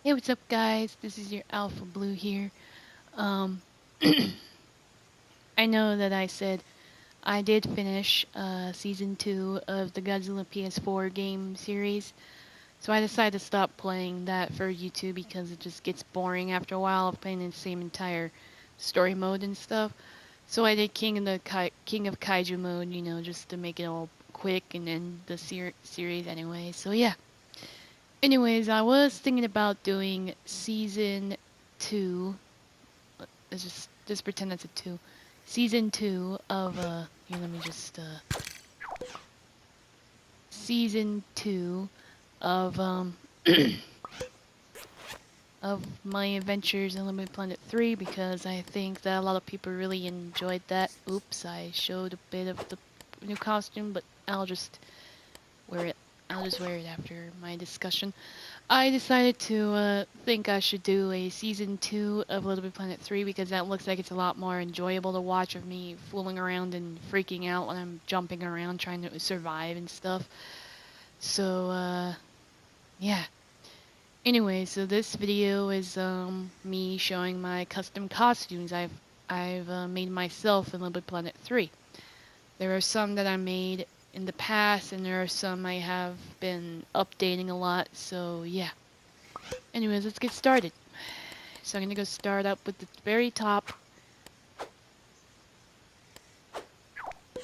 Hey, what's up, guys? This is your Alpha Blue here. Um, I know that I said I did finish Season 2 of the Godzilla PS4 game series, so I decided to stop playing that for YouTube because it just gets boring after a while of playing the same entire story mode and stuff. So I did King of Kaiju mode, just to make it all quick and end the series anyway. So yeah. Anyways, I was thinking about doing Season 2. Let's just pretend that's a 2. Season 2 of here, let me just Season 2 of of my adventures in LittleBigPlanet 3 because I think that a lot of people really enjoyed that. Oops, I showed a bit of the new costume, but I'll just wear it. I'll just wear it after my discussion. I decided to think I should do a Season 2 of LittleBigPlanet 3 because that looks like it's a lot more enjoyable to watch of me fooling around and freaking out when I'm jumping around trying to survive and stuff. So, yeah. Anyway, so this video is me showing my custom costumes I've made myself in LittleBigPlanet 3. There are some that I made in the past, and there are some I have been updating a lot, so yeah. Anyways, let's get started. So I'm gonna go start up with the very top.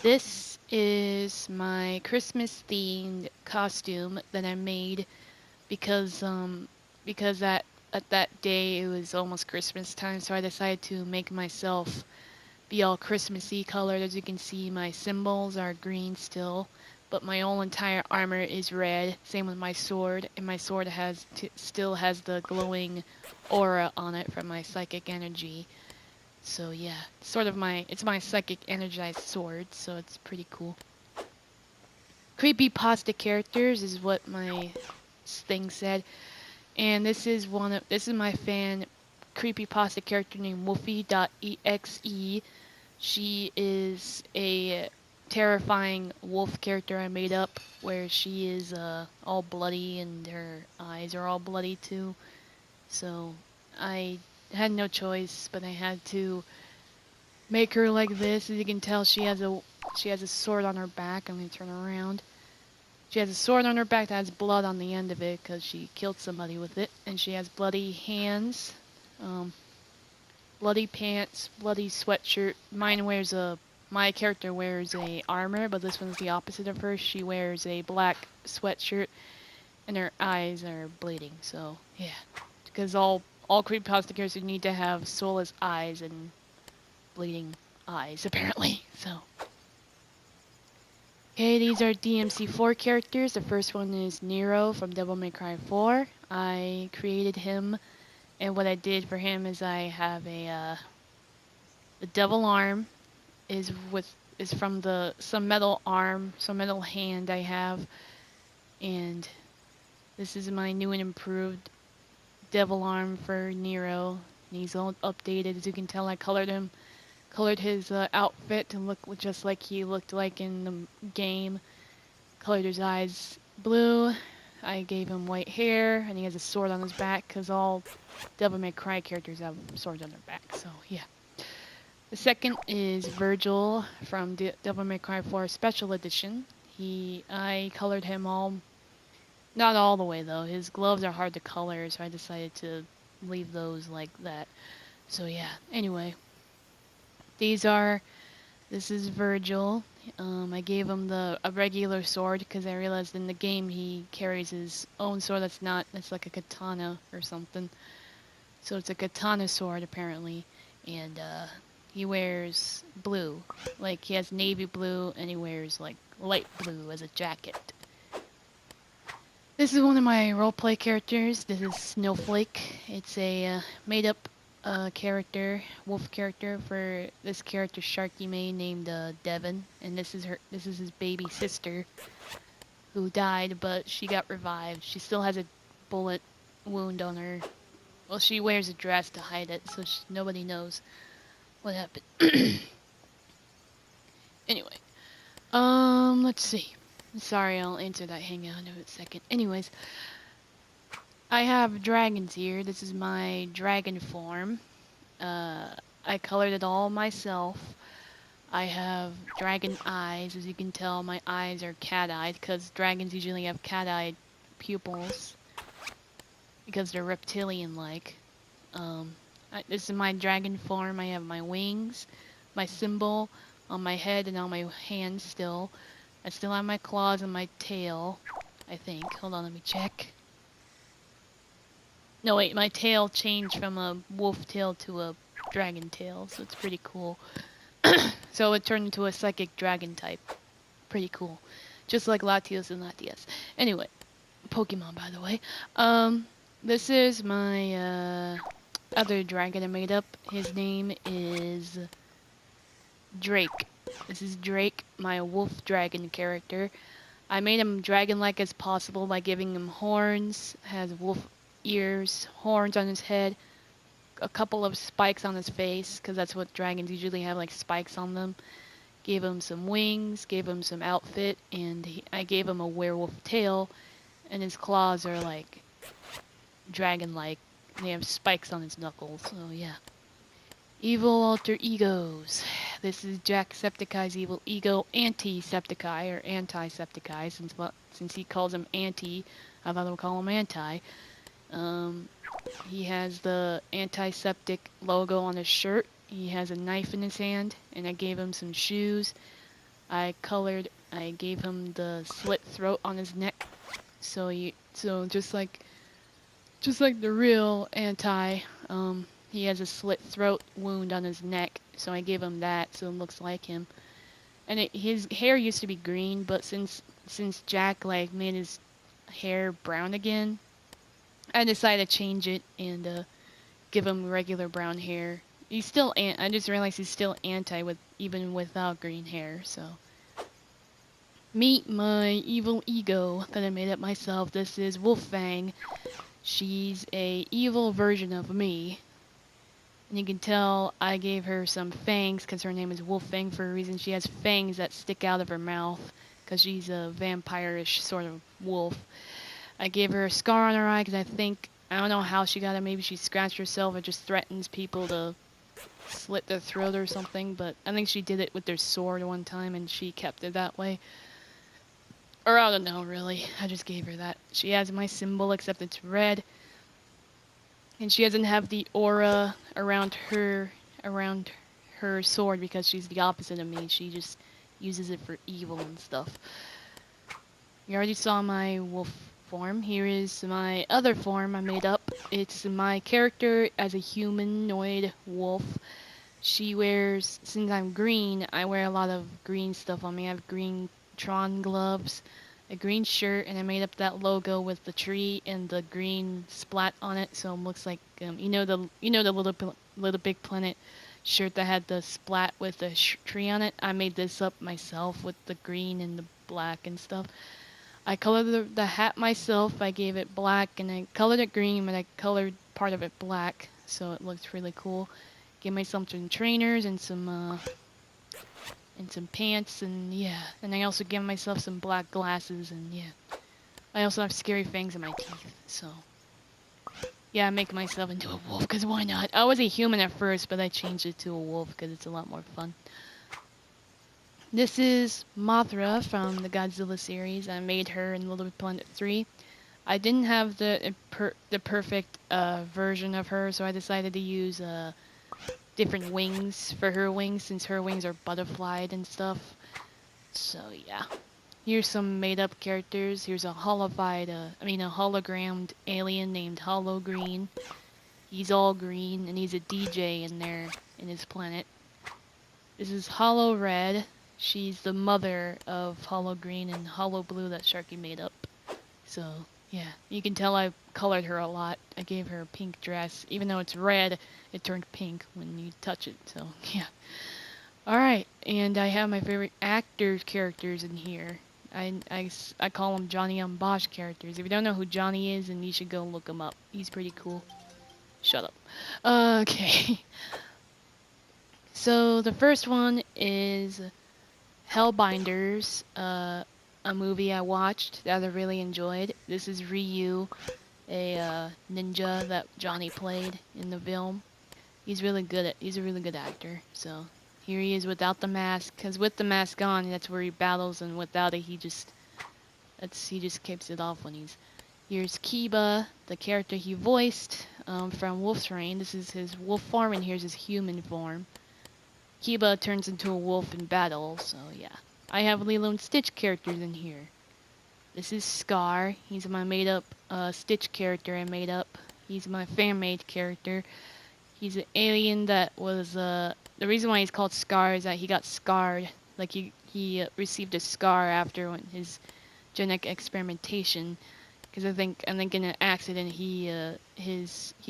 This is my Christmas themed costume that I made because at that day it was almost Christmas time, so I decided to make myself be all Christmassy colored. As you can see, my symbols are green still, but my whole entire armor is red. Same with my sword, and my sword still has the glowing aura on it from my psychic energy. So yeah, it's my psychic energized sword, so it's pretty cool. Creepy pasta characters is what my thing said, and this is my fan creepypasta character named Wolfy.exe. She is a terrifying wolf character I made up, where she is all bloody and her eyes are all bloody too. So I had no choice, but I had to make her like this. As you can tell, she has a sword on her back. I'm gonna turn around. She has a sword on her back that has blood on the end of it because she killed somebody with it, and she has bloody hands, um, bloody pants, bloody sweatshirt. My character wears a armor, but this one's the opposite of her. She wears a black sweatshirt, and her eyes are bleeding. So yeah, because all creepypasta characters need to have soulless eyes and bleeding eyes apparently. So okay, these are DMC4 characters. The first one is Nero from Devil May Cry 4. I created him, and what I did for him is I have the devil arm is from some metal arm, some metal hand I have, and this is my new and improved devil arm for Nero. And he's all updated. As you can tell, I colored his outfit to look just like he looked like in the game. Colored his eyes blue. I gave him white hair, and he has a sword on his back because all Devil May Cry characters have swords on their back. So yeah. The second is Virgil from Devil May Cry 4 Special Edition. I colored him not all the way though. His gloves are hard to color, so I decided to leave those like that. So yeah. Anyway, this is Virgil. I gave him a regular sword because I realized in the game he carries his own sword that's like a katana or something. So it's a katana sword apparently, and he wears blue. Like he has navy blue and he wears like light blue as a jacket. This is one of my roleplay characters. This is Snowflake. It's a made up character, wolf character for this character Sharky made named Devon, and this is his baby sister who died, but she got revived. She still has a bullet wound on her. Well, she wears a dress to hide it, so nobody knows what happened. Anyway, let's see. Sorry, I'll answer that hangout in a second. Anyways, I have dragons here. This is my dragon form. I colored it all myself. I have dragon eyes. As you can tell, my eyes are cat-eyed because dragons usually have cat-eyed pupils because they're reptilian-like. This is my dragon form. I have my wings, my symbol on my head and on my hands still. I still have my claws and my tail, I think. Hold on, let me check. No, wait, my tail changed from a wolf tail to a dragon tail, so it's pretty cool. So it turned into a psychic dragon type. Pretty cool. Just like Latios and Latias. Anyway, Pokemon, by the way. This is my, other dragon I made up. His name is Drake. This is Drake, my wolf dragon character. I made him dragon-like as possible by giving him horns, has wolf ears, horns on his head, a couple of spikes on his face, because that's what dragons usually have, like spikes on them. Gave him some wings, gave him some outfit, and I gave him a werewolf tail, and his claws are like dragon-like. They have spikes on his knuckles, so yeah. Evil alter egos. This is Jacksepticeye's evil ego, Anti-Septiceye, or Anti-Septiceye, since he calls him Anti, I thought I would call him Anti. He has the antiseptic logo on his shirt. He has a knife in his hand, and I gave him some shoes. I gave him the slit throat on his neck, so just like the real Anti, he has a slit throat wound on his neck, so I gave him that, so it looks like him. And his hair used to be green, but since Jack like made his hair brown again, I decided to change it and give him regular brown hair. He's still I just realized he's still Anti even without green hair. So meet my evil ego that I made up myself. This is Wolffang. She's a evil version of me. And you can tell I gave her some fangs because her name is Wolffang for a reason. She has fangs that stick out of her mouth because she's a vampire-ish sort of wolf. I gave her a scar on her eye because I don't know how she got it. Maybe she scratched herself or just threatens people to slit their throat or something. But I think she did it with their sword one time and she kept it that way. Or I don't know, really. I just gave her that. She has my symbol except it's red. And she doesn't have the aura around her sword because she's the opposite of me. She just uses it for evil and stuff. You already saw my wolf form. Here is my other form I made up. It's my character as a humanoid wolf. She wears, since I'm green, I wear a lot of green stuff on me. I have green Tron gloves, a green shirt, and I made up that logo with the tree and the green splat on it, so it looks like you know the LittleBigPlanet shirt that had the splat with the tree on it. I made this up myself with the green and the black and stuff. I colored the hat myself. I gave it black and I colored it green, but I colored part of it black, so it looks really cool. Gave myself some trainers and some pants, and yeah. And I also gave myself some black glasses, and yeah. I also have scary fangs in my teeth, so yeah, I make myself into a wolf, because why not? I was a human at first, but I changed it to a wolf because it's a lot more fun. This is Mothra from the Godzilla series. I made her in LittleBigPlanet 3. I didn't have the perfect version of her, so I decided to use different wings for her wings, since her wings are butterflied and stuff. So yeah. Here's some made-up characters. Here's a hologrammed alien named Hollow Green. He's all green, and he's a DJ in there, in his planet. This is Hollow Red. She's the mother of Hollow Green and Hollow Blue that Sharky made up. So, yeah. You can tell I colored her a lot. I gave her a pink dress. Even though it's red, it turned pink when you touch it. So, yeah. Alright, and I have my favorite actor characters in here. I call them Johnny on Bosch characters. If you don't know who Johnny is, then you should go look him up. He's pretty cool. Shut up. Okay. So, the first one is Hellbinders, a movie I watched that I really enjoyed. This is Ryu. a ninja that Johnny played in the film. He's a really good actor. So here he is without the mask, because with the mask on, that's where he battles, and without it, he just keeps it off when he's. Here's Kiba, the character he voiced from Wolf's Rain. This is his wolf form, and here's his human form. Kiba turns into a wolf in battle, so yeah. I have Lilo and Stitch characters in here. This is Scar. He's my made-up Stitch character I made up. He's my fan-made character. He's an alien that was, the reason why he's called Scar is that he got scarred. Like, he received a scar after his genetic experimentation. Because I think in an accident, he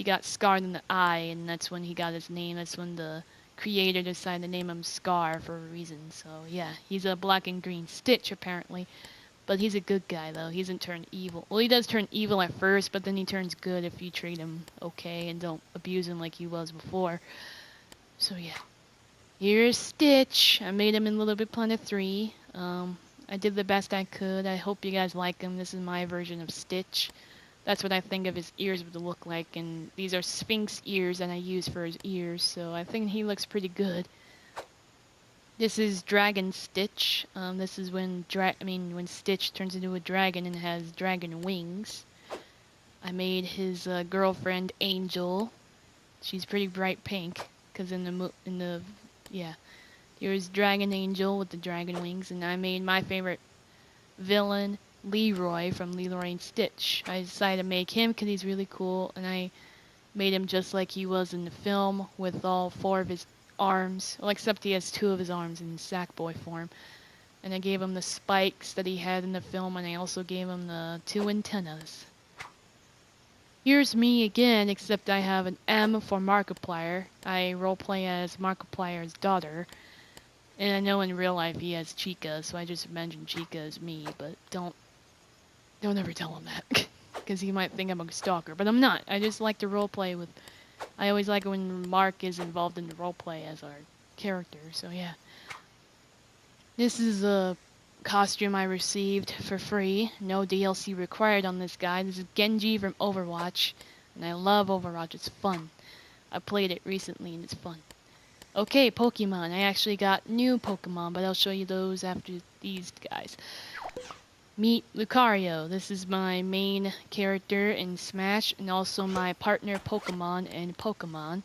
got scarred in the eye, and that's when he got his name. That's when the creator decided to name him Scar for a reason. So, yeah, he's a black and green Stitch, apparently. But he's a good guy, though. He doesn't turn evil. Well, he does turn evil at first, but then he turns good if you treat him okay and don't abuse him like he was before. So, yeah. Here's Stitch. I made him in LittleBigPlanet 3. I did the best I could. I hope you guys like him. This is my version of Stitch. That's what I think of his ears would look like, and these are Sphinx ears that I use for his ears, so I think he looks pretty good. This is Dragon Stitch. This is when when Stitch turns into a dragon and has dragon wings. I made his girlfriend Angel. She's pretty bright pink, cause yeah. Here's Dragon Angel with the dragon wings, and I made my favorite villain Leroy from Leroy and Stitch. I decided to make him because he's really cool, and I made him just like he was in the film with all 4 of his arms, well, except he has 2 of his arms in Sackboy form. And I gave him the spikes that he had in the film, and I also gave him the 2 antennas. Here's me again, except I have an M for Markiplier. I roleplay as Markiplier's daughter. And I know in real life he has Chica, so I just mentioned Chica as me, but don't ever tell him that. Because he might think I'm a stalker, but I'm not. I just like to roleplay with... I always like it when Mark is involved in the roleplay as our character, so yeah. This is a costume I received for free. No DLC required on this guy. This is Genji from Overwatch, and I love Overwatch. It's fun. I played it recently, and it's fun. Okay, Pokemon. I actually got new Pokemon, but I'll show you those after these guys. Meet Lucario. This is my main character in Smash, and also my partner Pokemon in Pokemon.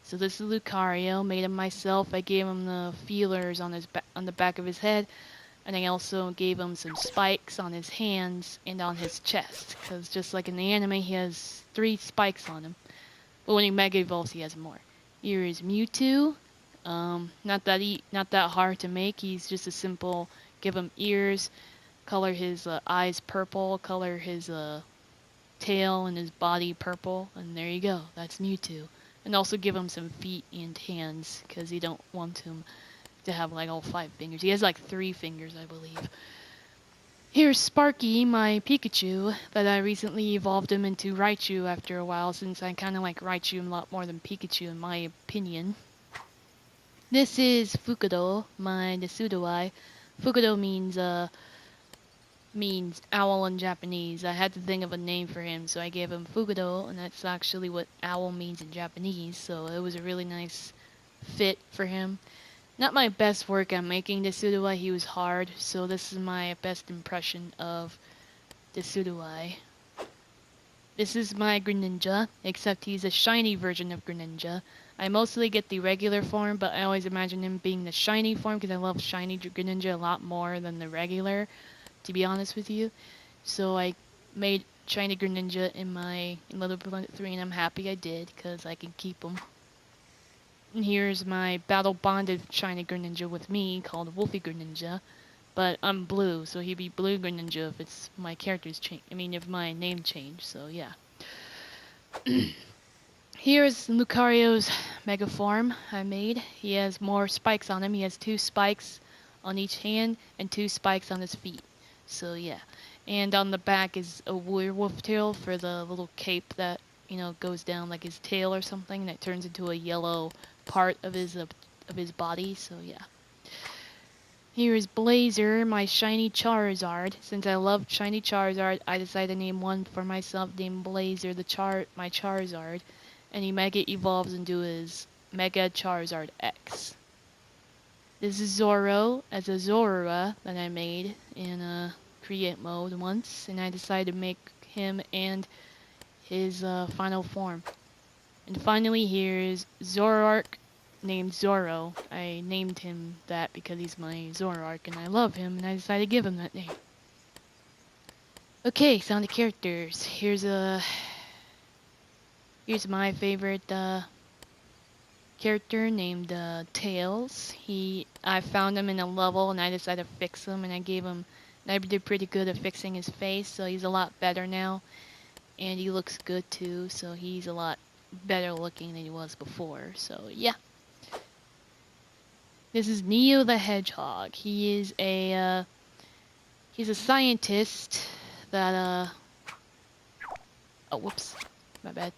So this is Lucario, made him myself. I gave him the feelers on the back of his head, and I also gave him some spikes on his hands and on his chest, because just like in the anime, he has 3 spikes on him. But when he Mega Evolves, he has more. Here is Mewtwo. Not that hard to make. He's just a simple, give him ears, color his eyes purple, color his tail and his body purple, and there you go. That's Mewtwo. And also give him some feet and hands, because you don't want him to have like all 5 fingers. He has like 3 fingers, I believe. Here's Sparky, my Pikachu, that I recently evolved him into Raichu after a while, since I kind of like Raichu a lot more than Pikachu in my opinion. This is Fukudo, my Desudoi. Fukudo means owl in Japanese. I had to think of a name for him, so I gave him Fukudo, and that's actually what owl means in Japanese, so it was a really nice fit for him. Not my best work at making Desudoi, he was hard, so this is my best impression of Desudoi. This is my Greninja, except he's a shiny version of Greninja. I mostly get the regular form, but I always imagine him being the shiny form because I love shiny Greninja a lot more than the regular, to be honest with you. So I made shiny Greninja in LittleBigPlanet 3, and I'm happy I did because I can keep him. And here's my battle bonded shiny Greninja with me called Wolfy Greninja. But I'm blue, so he'd be Blue Greninja if it's my character's change. I mean, if my name changed, so yeah. Here's Lucario's Mega Form I made. He has more spikes on him. He has 2 spikes on each hand and 2 spikes on his feet. So yeah. And on the back is a werewolf tail for the little cape that, goes down like his tail or something, and it turns into a yellow part of his body, so yeah. Here is Blazer, my shiny Charizard. Since I love shiny Charizard, I decided to name one for myself named Blazer, my Charizard. And he Mega evolves into his Mega Charizard X. This is Zoro as a Zorua that I made in create mode once, and I decided to make him and his final form. And finally, here's Zoroark named Zoro. I named him that because he's my Zoroark and I love him, and I decided to give him that name. Okay, so on the characters. Here's my favorite character named Tails. I found him in a level and I decided to fix him, and I did pretty good at fixing his face, so he's a lot better now. And he looks good too, so he's a lot better looking than he was before. So yeah. This is Neo the Hedgehog. He's a scientist that oh whoops, my bad.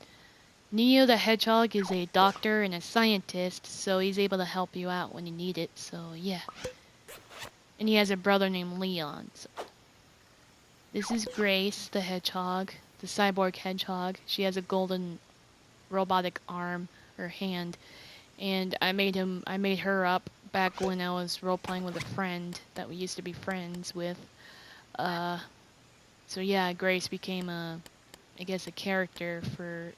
Neo the Hedgehog is a doctor and a scientist, so he's able to help you out when you need it. So yeah. And he has a brother named Leon. So. This is Grace the Hedgehog, the cyborg hedgehog. She has a golden robotic arm or hand, and I made her up back when I was role playing with a friend that we used to be friends with. So yeah, Grace became I guess a character for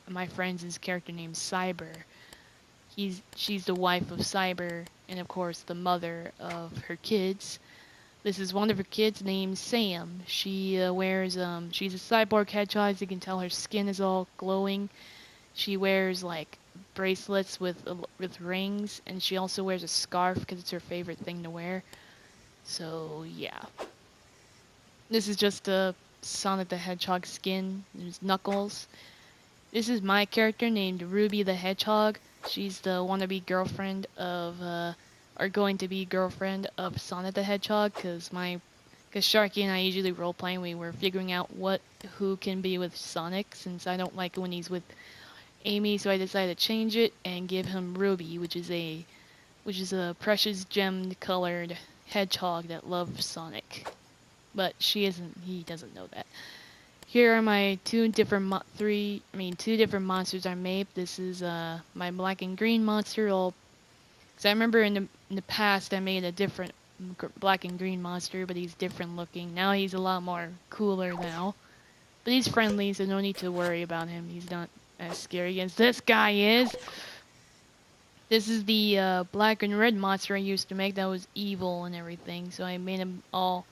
my friend's character named Cyber. She's the wife of Cyber, and of course the mother of her kids. This is one of her kids named Sam. She wears she's a cyborg hedgehog. As you can tell, her skin is all glowing. She wears like bracelets with rings, and she also wears a scarf because it's her favorite thing to wear. So yeah. This is just a Sonic the Hedgehog skin. There's Knuckles. This is my character named Ruby the Hedgehog. She's the wannabe girlfriend of, or going to be girlfriend of Sonic the Hedgehog, because Sharky and I usually role playing. We were figuring out who can be with Sonic, since I don't like when he's with Amy, so I decided to change it and give him Ruby, which is a precious gemmed colored hedgehog that loves Sonic. But he doesn't know that. Here are my two different monsters I made. This is my black and green monster. Because I remember in the past I made a different black and green monster, but he's different looking. Now he's a lot more cooler now. But he's friendly, so no need to worry about him. He's not as scary as this guy is. This is the black and red monster I used to make that was evil and everything. So I made him all...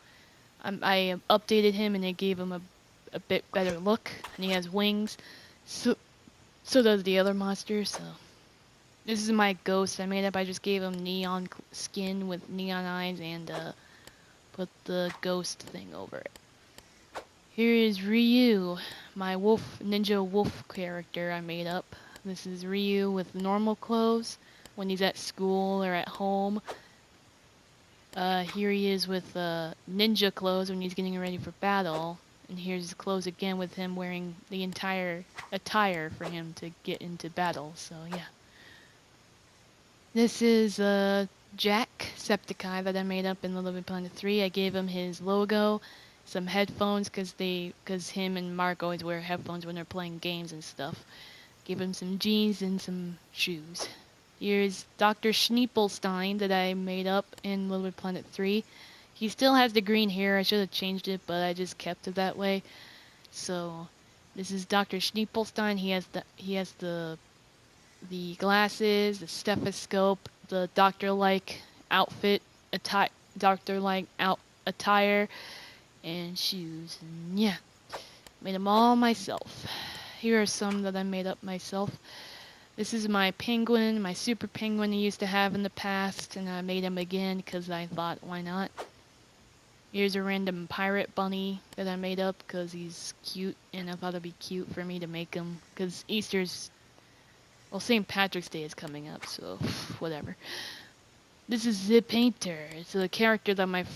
I updated him and it gave him a bit better look, and he has wings. So does the other monster. So this is my ghost I made up. I just gave him neon skin with neon eyes and put the ghost thing over it. Here is Ryu, my ninja wolf character I made up. This is Ryu with normal clothes when he's at school or at home. Here he is with ninja clothes when he's getting ready for battle. And here's his clothes again with him wearing the entire attire for him to get into battle. So yeah. This is Jacksepticeye that I made up in LittleBigPlanet 3. I gave him his logo, some headphones because him and Mark always wear headphones when they're playing games and stuff. Give him some jeans and some shoes. Here's Dr. Schneepelstein that I made up in LittleBigPlanet 3. He still has the green hair. I should have changed it, but I just kept it that way. So this is Dr. Schneepelstein. He has the glasses, the stethoscope, the doctor-like outfit, doctor-like attire, and shoes. And yeah, made them all myself. Here are some that I made up myself. This is my penguin, my super penguin I used to have in the past, and I made him again because I thought, why not? Here's a random pirate bunny that I made up because he's cute, and I thought it'd be cute for me to make him, because St. Patrick's Day is coming up, so whatever. This is the painter. It's a character that my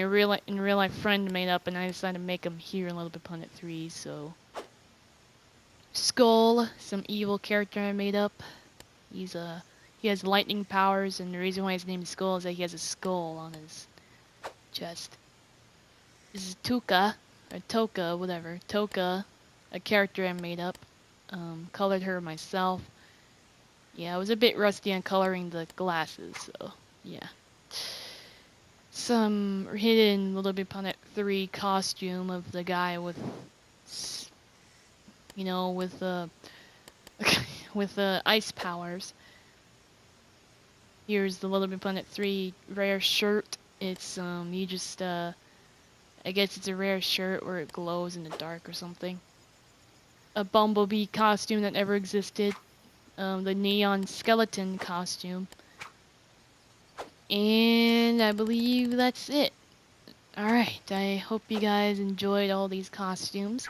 real life friend made up, and I decided to him here in LittleBigPlanet 3, so... Skull, some evil character I made up. He's he has lightning powers, and the reason why his name is Skull is that he has a skull on his chest. This is Tuka, or Toka, whatever. Toka, a character I made up. Colored her myself. Yeah, I was a bit rusty on coloring the glasses, so yeah. Some hidden LittleBigPlanet 3 costume of the guy with, you know, with with ice powers. Here's the LittleBigPlanet 3 rare shirt. It's you just I guess it's a rare shirt where it glows in the dark or something. A Bumblebee costume that never existed. The neon skeleton costume. And I believe that's it. Alright, I hope you guys enjoyed all these costumes.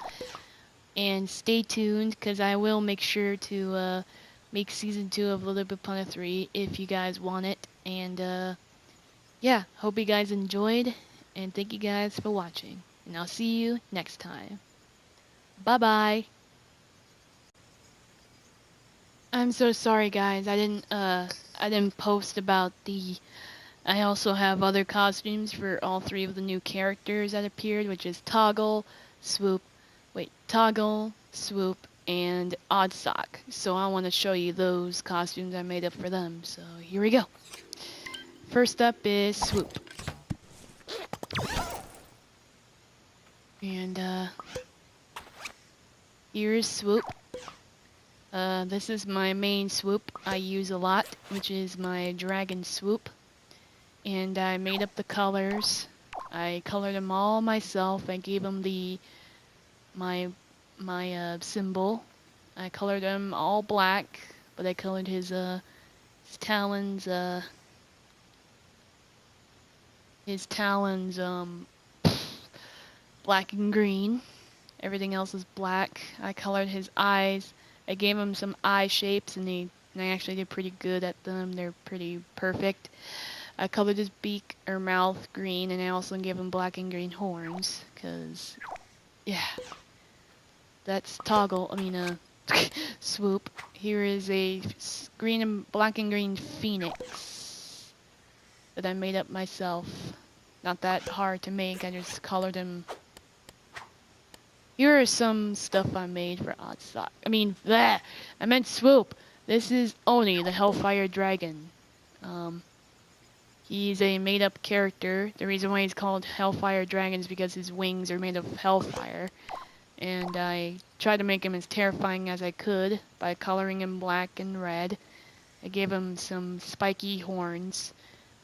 And stay tuned, because I will make sure to make Season 2 of LittleBigPlanet 3 if you guys want it. And yeah, hope you guys enjoyed, and thank you guys for watching. And I'll see you next time. Bye-bye. I'm so sorry, guys. I didn't post about the... I also have other costumes for all 3 of the new characters that appeared, which is Toggle, Swoop, and Oddsock. So I want to show you those costumes I made up for them. So here we go. First up is Swoop. And here's Swoop. This is my main Swoop I use a lot, which is my Dragon Swoop. And I made up the colors. I colored them all myself. I gave them my symbol. I colored them all black, but I colored his talons black and green. Everything else is black. I colored his eyes. I gave him some eye shapes, and I actually did pretty good at them. They're pretty perfect. I colored his beak or mouth green, and I also gave him black and green horns, cause yeah, that's Swoop. Here is a black and green phoenix that I made up myself. Not that hard to make. I just colored him. Here is some stuff I made for Oddsock. I meant Swoop. This is Oni, the Hellfire Dragon. He's a made-up character. The reason why he's called Hellfire Dragon is because his wings are made of hellfire. And I tried to make him as terrifying as I could by coloring him black and red. I gave him some spiky horns.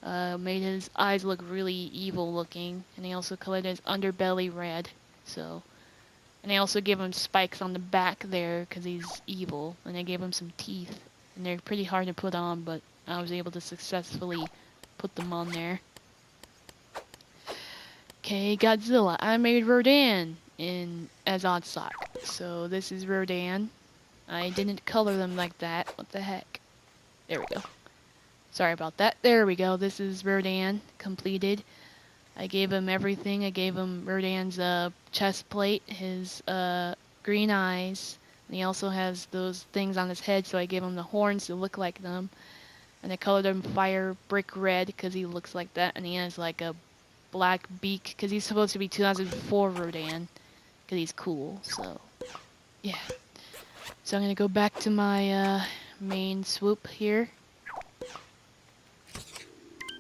Made his eyes look really evil looking. And I also colored his underbelly red. And I also gave him spikes on the back there because he's evil. And I gave him some teeth. And they're pretty hard to put on, but I was able to successfully put them on there. Okay, Godzilla. I made Rodan as Oddsock. So this is Rodan. I didn't color them like that. What the heck? There we go. Sorry about that. There we go. This is Rodan completed. I gave him everything. I gave him Rodan's chest plate, his green eyes, and he also has those things on his head, so I gave him the horns to look like them. And I colored him fire brick red because he looks like that, and he has like a black beak because he's supposed to be 2004 Rodan because he's cool. So yeah. So I'm gonna go back to my main Swoop here,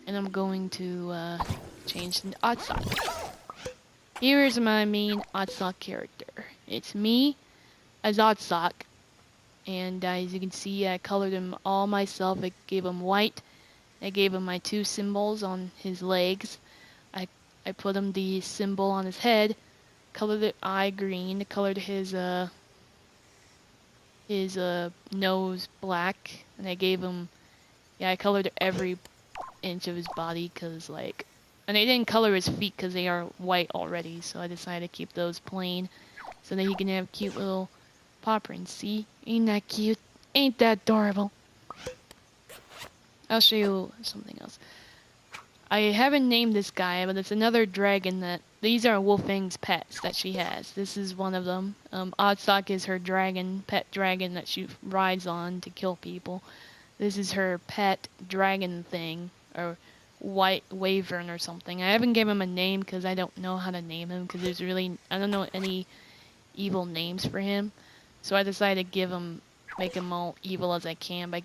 and I'm going to change the Oddsock. Here is my main Oddsock character. It's me as Oddsock. And as you can see, I colored him all myself. I gave him white. I gave him my 2 symbols on his legs. I put him the symbol on his head. Colored the eye green. Colored his nose black. And I gave him, I colored every inch of his body because and I didn't color his feet because they are white already. So I decided to keep those plain so that he can have cute little paw prints. See? Ain't that cute? Ain't that adorable? I'll show you something else. I haven't named this guy, but it's another dragon these are Wolfy's pets that she has. This is one of them. Oddsock is her pet dragon that she rides on to kill people. This is her pet dragon thing, or white wyvern or something. I haven't given him a name because I don't know how to name him, because I don't know any evil names for him. So I decided to make him all evil as I can by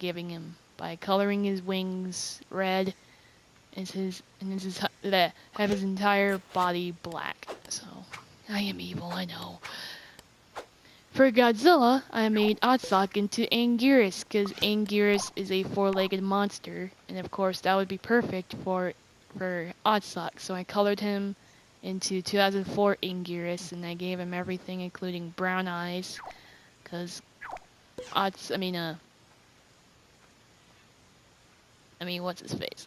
coloring his wings red and have his entire body black. So I am evil, I know. For Godzilla, I made Oddsock into Anguirus, because Anguirus is a four-legged monster, and of course that would be perfect for Oddsock. So I colored him into 2004 Anguirus, and I gave him everything, including brown eyes, because what's his face?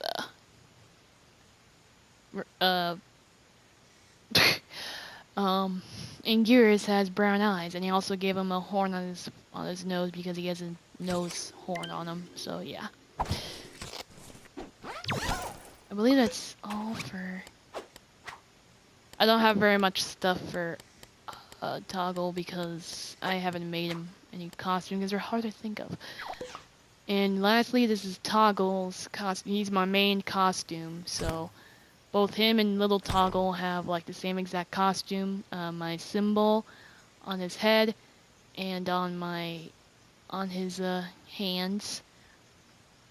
Anguirus has brown eyes, and he also gave him a horn on his nose because he has a nose horn on him. So yeah, I believe that's all for. I don't have very much stuff for Toggle because I haven't made him any costume because they're hard to think of. And lastly, this is Toggle's costume. He's my main costume, so both him and Little Toggle have like the same exact costume. My symbol on his head and on his hands.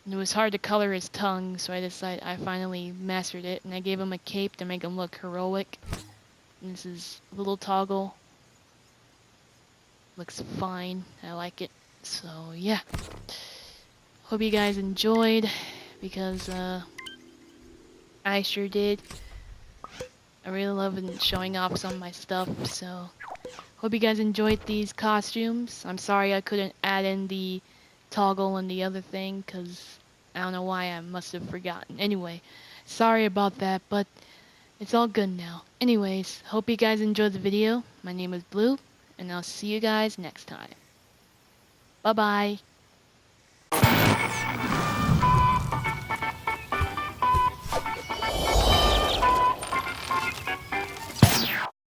And it was hard to color his tongue, so I finally mastered it, and I gave him a cape to make him look heroic. And this is Little Toggle. Looks fine. I like it. So yeah. Hope you guys enjoyed, because I sure did. I really love showing off some of my stuff, so hope you guys enjoyed these costumes. I'm sorry I couldn't add in the toggle and the other thing, because I don't know why, I must have forgotten. Anyway, sorry about that, but it's all good now. Anyways, hope you guys enjoyed the video. My name is Blue, and I'll see you guys next time. Bye-bye.